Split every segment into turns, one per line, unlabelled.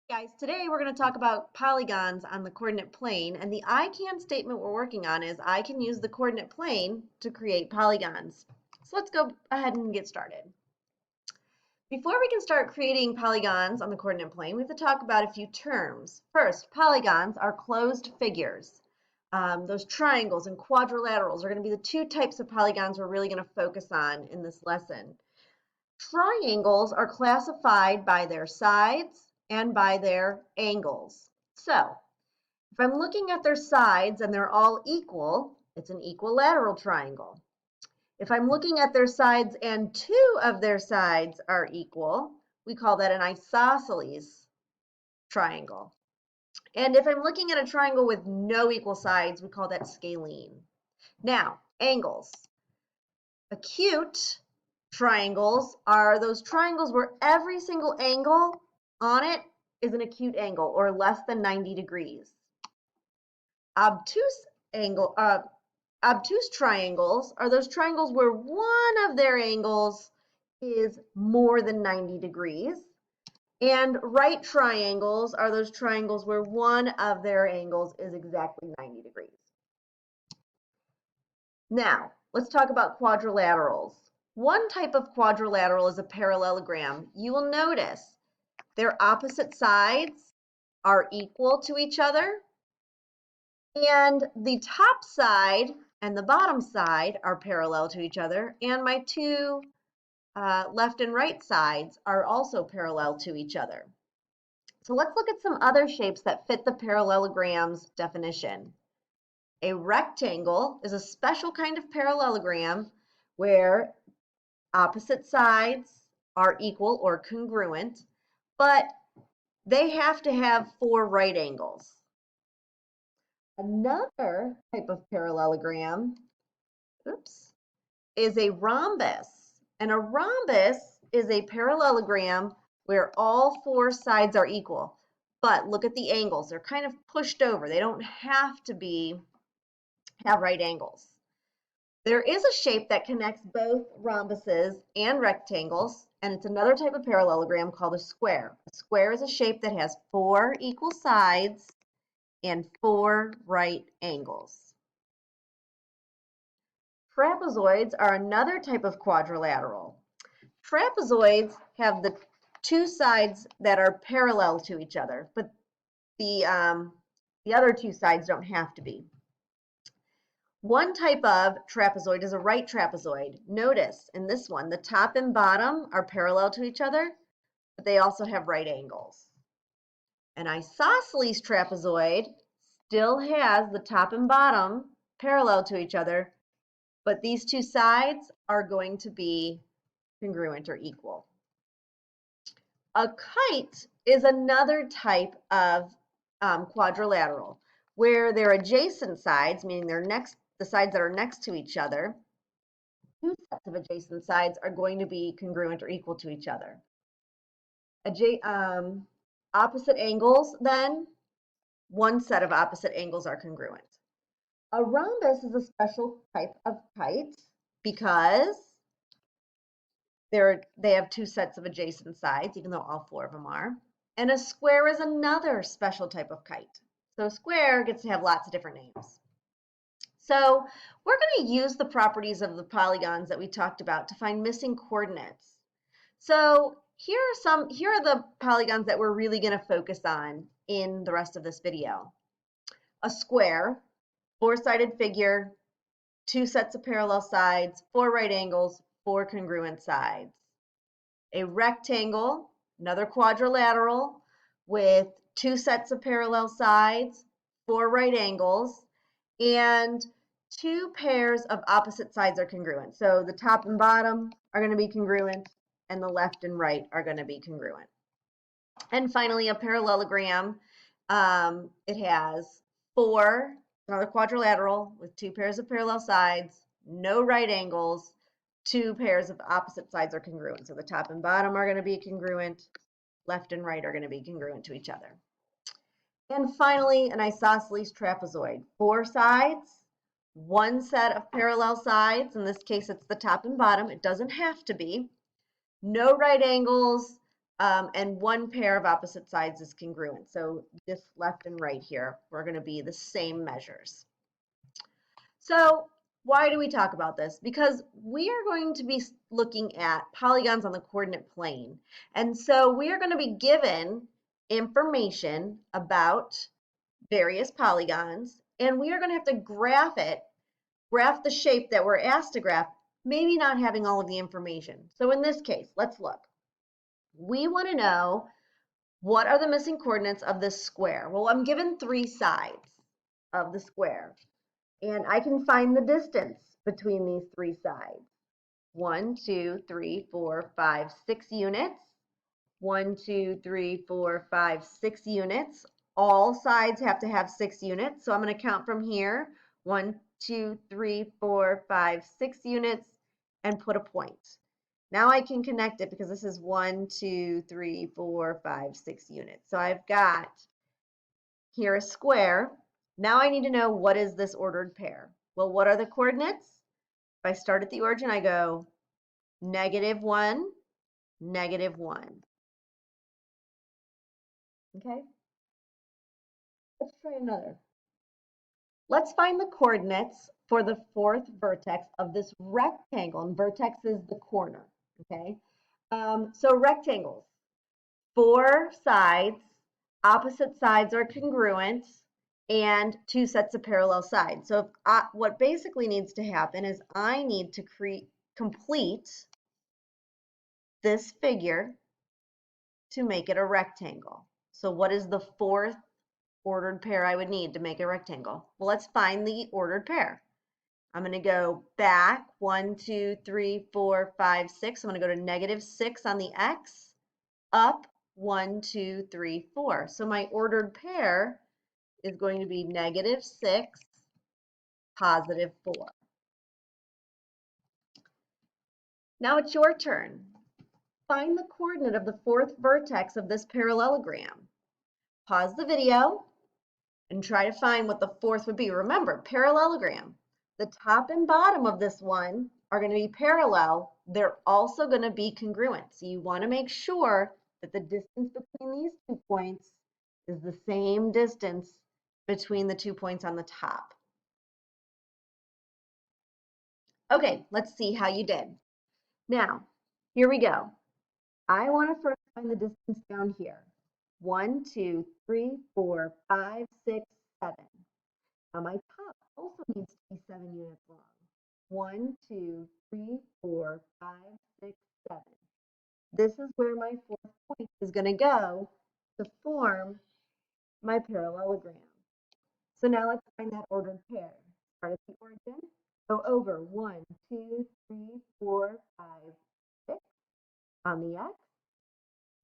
Guys, today we're going to talk about polygons on the coordinate plane, and the I can statement we're working on is I can use the coordinate plane to create polygons. So let's go ahead and get started. Before we can start creating polygons on the coordinate plane, we have to talk about a few terms. First, polygons are closed figures. Those triangles and quadrilaterals are going to be the two types of polygons we're really going to focus on in this lesson. Triangles are classified by their sides and by their angles. So, if I'm looking at their sides and they're all equal, it's an equilateral triangle. If I'm looking at their sides and two of their sides are equal, we call that an isosceles triangle. And if I'm looking at a triangle with no equal sides, we call that scalene. Now, angles. Acute triangles are those triangles where every single angle on it is an acute angle or less than 90 degrees. Obtuse triangles are those triangles where one of their angles is more than 90 degrees. And right triangles are those triangles where one of their angles is exactly 90 degrees. Now, let's talk about quadrilaterals. One type of quadrilateral is a parallelogram. You will notice their opposite sides are equal to each other, and the top side and the bottom side are parallel to each other, and my two left and right sides are also parallel to each other. So let's look at some other shapes that fit the parallelogram's definition. A rectangle is a special kind of parallelogram where opposite sides are equal or congruent, but they have to have four right angles. Another type of parallelogram, is a rhombus. And a rhombus is a parallelogram where all four sides are equal. But look at the angles. They're kind of pushed over. They don't have to have right angles. There is a shape that connects both rhombuses and rectangles, and it's another type of parallelogram called a square. A square is a shape that has four equal sides and four right angles. Trapezoids are another type of quadrilateral. Trapezoids have the two sides that are parallel to each other, but the other two sides don't have to be. One type of trapezoid is a right trapezoid. Notice in this one, the top and bottom are parallel to each other, but they also have right angles. An isosceles trapezoid still has the top and bottom parallel to each other, but these two sides are going to be congruent or equal. A kite is another type of quadrilateral where their adjacent sides, meaning the sides that are next to each other, two sets of adjacent sides are going to be congruent or equal to each other. Opposite angles, then, one set of opposite angles are congruent. A rhombus is a special type of kite because they have two sets of adjacent sides, even though all four of them are. And a square is another special type of kite. So a square gets to have lots of different names. So we're going to use the properties of the polygons that we talked about to find missing coordinates. So here are the polygons that we're really going to focus on in the rest of this video. A square, four-sided figure, two sets of parallel sides, four right angles, four congruent sides. A rectangle, another quadrilateral with two sets of parallel sides, four right angles, and two pairs of opposite sides are congruent. So the top and bottom are going to be congruent, and the left and right are going to be congruent. And finally, a parallelogram. It has another quadrilateral with two pairs of parallel sides, no right angles, two pairs of opposite sides are congruent. So the top and bottom are going to be congruent, left and right are going to be congruent to each other. And finally, an isosceles trapezoid. Four sides, one set of parallel sides. In this case, it's the top and bottom. It doesn't have to be. No right angles, and one pair of opposite sides is congruent. So this left and right here, we're going to be the same measures. So why do we talk about this? Because we are going to be looking at polygons on the coordinate plane. And so we are going to be given information about various polygons, and we are going to have to graph it, graph the shape that we're asked to graph, maybe not having all of the information. So in this case, let's look. We want to know, what are the missing coordinates of this square? Well, I'm given 3 sides of the square, and I can find the distance between these 3 sides. 1, 2, 3, 4, 5, 6 units. 1, 2, 3, 4, 5, 6 units. All sides have to have 6 units, so I'm going to count from here. 1, 2, 3, 4, 5, 6 units, and put a point. Now I can connect it because this is 1, 2, 3, 4, 5, 6 units. So I've got here a square. Now I need to know, what is this ordered pair? Well, what are the coordinates? If I start at the origin, I go -1, -1. Okay? Let's try another. Let's find the coordinates for the 4th vertex of this rectangle, and vertex is the corner, okay? So rectangles, 4 sides, opposite sides are congruent, and 2 sets of parallel sides. So what basically needs to happen is I need to complete this figure to make it a rectangle. So what is the 4th ordered pair I would need to make a rectangle? Well, let's find the ordered pair. I'm going to go back 1, 2, 3, 4, 5, 6. I'm going to go to -6 on the x, up 1, 2, 3, 4. So my ordered pair is going to be -6, +4. Now it's your turn. Find the coordinate of the 4th vertex of this parallelogram. Pause the video and try to find what the 4th would be. Remember, parallelogram. The top and bottom of this one are going to be parallel. They're also going to be congruent. So you want to make sure that the distance between these 2 points is the same distance between the 2 points on the top. Okay, let's see how you did. Now, here we go. I want to first find the distance down here. 1, 2, 3, 4, 5, 6, 7. Now my top also needs to be 7 units long. 1, 2, 3, 4, 5, 6, 7. This is where my 4th point is going to go to form my parallelogram. So now let's find that ordered pair. Start at the origin, go over 1, 2, 3, 4, 5, 6 on the x,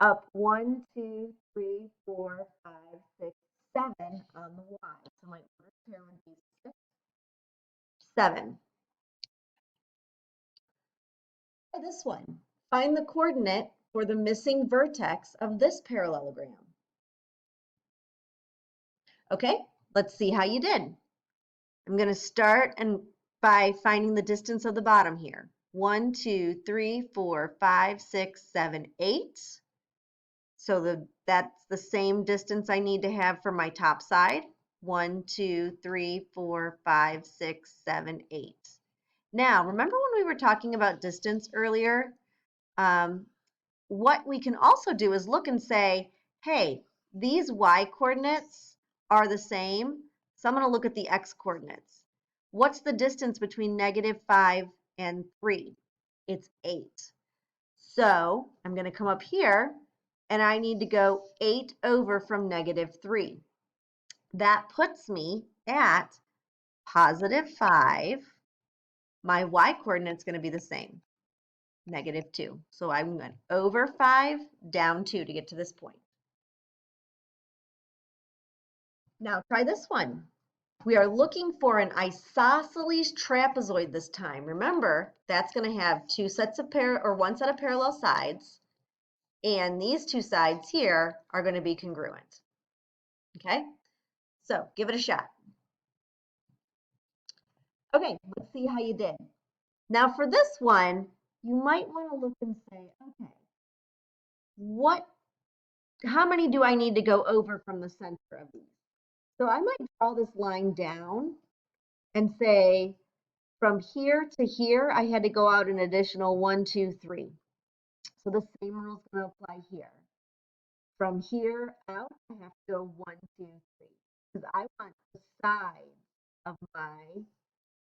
up 1, 2, 3, 4, 5, 6, 7 on the y. So my ordered pair would be 6, 7. Try this one. Find the coordinate for the missing vertex of this parallelogram. Okay, let's see how you did. I'm going to start by finding the distance of the bottom here. 1, 2, 3, 4, 5, 6, 7, 8. So that's the same distance I need to have for my top side. 1, 2, 3, 4, 5, 6, 7, 8. Now, remember when we were talking about distance earlier? What we can also do is look and say, hey, these y coordinates are the same. So I'm going to look at the x coordinates. What's the distance between -5 and 3? It's 8. So I'm going to come up here, and I need to go 8 over from -3. That puts me at +5. My y coordinate is going to be the same, -2. So I'm going over 5, down 2 to get to this point. Now try this one. We are looking for an isosceles trapezoid this time. Remember, that's going to have one set of parallel sides, and these 2 sides here are going to be congruent. Okay, so give it a shot. Okay, let's see how you did. Now for this one, you might want to look and say, okay, how many do I need to go over from the center of these? So I might draw this line down and say from here to here, I had to go out an additional 1, 2, 3. So the same rule is going to apply here. From here out, I have to go 1, 2, 3. Because I want the side of my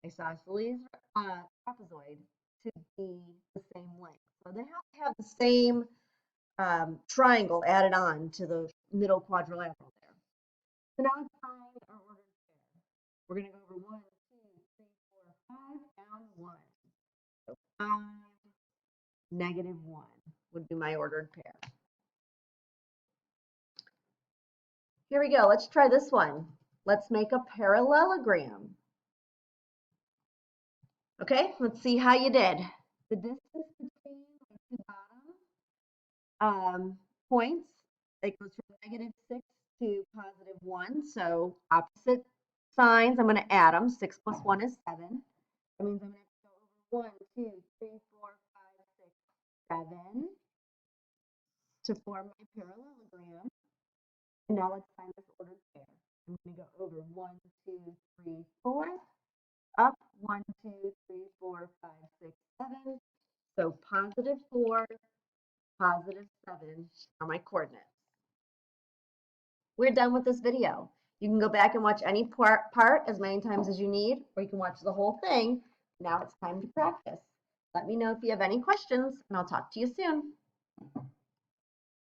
isosceles trapezoid to be the same length. So they have to have the same triangle added on to the middle quadrilateral there. So now let's find our ordered pair. We're going to go over 1, 2, 3, 4, 5, down 1. So 5, -1 would be my ordered pair. Here we go. Let's try this one. Let's make a parallelogram. Okay, let's see how you did. The distance between the two bottom points, it goes from -6 to +1. So opposite signs, I'm going to add them. 6 plus 1 is 7. That means I'm going to have to go over 1, 2, 3, 4, 5, 6, 7 to form my parallelogram. And now let's find this ordered pair. I'm going to go over 1, 2, 3, 4, up 1, 2, 3, 4, 5, 6, 7. So +4, +7 are my coordinates. We're done with this video. You can go back and watch any part as many times as you need, or you can watch the whole thing. Now it's time to practice. Let me know if you have any questions, and I'll talk to you soon.